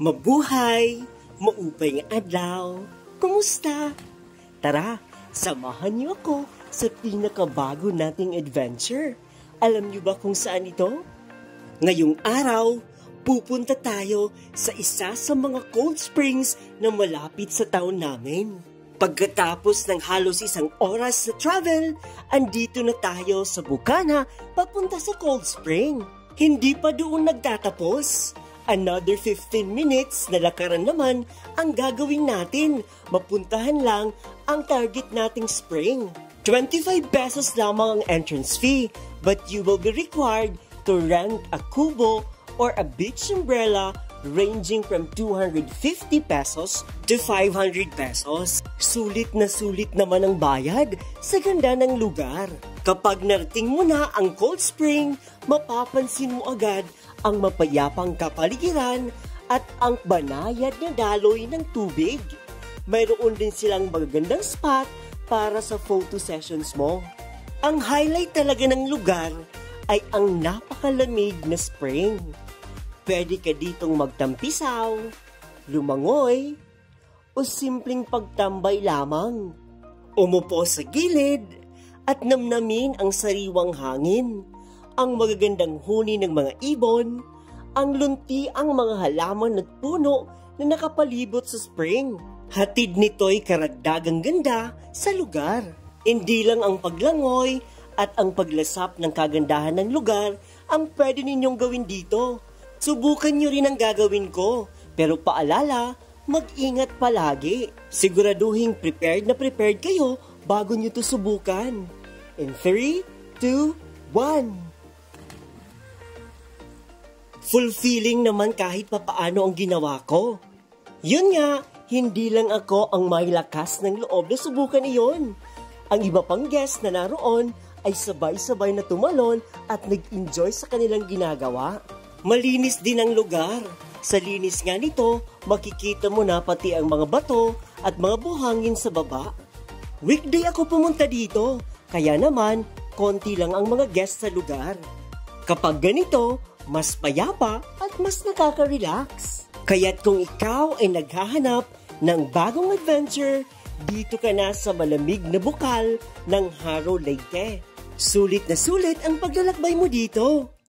Mabuhay! Maupay nga adlaw! Kumusta? Tara, samahan niyo ako sa pinakabago nating adventure. Alam niyo ba kung saan ito? Ngayong araw, pupunta tayo sa isa sa mga cold springs na malapit sa town namin. Pagkatapos ng halos isang oras sa travel, andito na tayo sa Bukana papunta sa cold spring. Hindi pa doon nagtatapos. Another 15 minutes na lakaran naman ang gagawin natin. Mapuntahan lang ang target nating spring. 25 pesos lamang ang entrance fee, but you will be required to rent a kubo or a beach umbrella ranging from 250 pesos to 500 pesos. Sulit naman ang bayad sa ganda ng lugar. Kapag narating mo na ang cold spring, mapapansin mo agad ang mapayapang kapaligiran at ang banayad na daloy ng tubig. Mayroon din silang magagandang spot para sa photo sessions mo. Ang highlight talaga ng lugar ay ang napakalamig na spring. Pwede ka ditong magtampisaw, lumangoy, o simpleng pagtambay lamang. Umupo sa gilid at namnamin ang sariwang hangin, ang magagandang huni ng mga ibon, ang lunti ang mga halaman at puno na nakapalibot sa spring. Hatid nito'y karagdagang ganda sa lugar. Hindi lang ang paglangoy at ang paglasap ng kagandahan ng lugar ang pwede ninyong gawin dito. Subukan nyo rin ang gagawin ko, pero paalala, mag-ingat palagi. Siguraduhin prepared kayo bago nyo to subukan. In 3, 2, 1. Fulfilling naman kahit papaano ang ginawa ko. Yun nga, hindi lang ako ang may lakas ng loob na subukan iyon. Ang iba pang guest na naroon ay sabay-sabay na tumalon at nag-enjoy sa kanilang ginagawa. Malinis din ang lugar. Sa linis nga nito, makikita mo na pati ang mga bato at mga buhangin sa baba. Weekday ako pumunta dito, kaya naman konti lang ang mga guest sa lugar. Kapag ganito, mas payapa at mas nakaka-relax. Kaya't kung ikaw ay naghahanap ng bagong adventure, dito ka na sa malamig na bukal ng Haro Leyte. Sulit na sulit ang paglalakbay mo dito.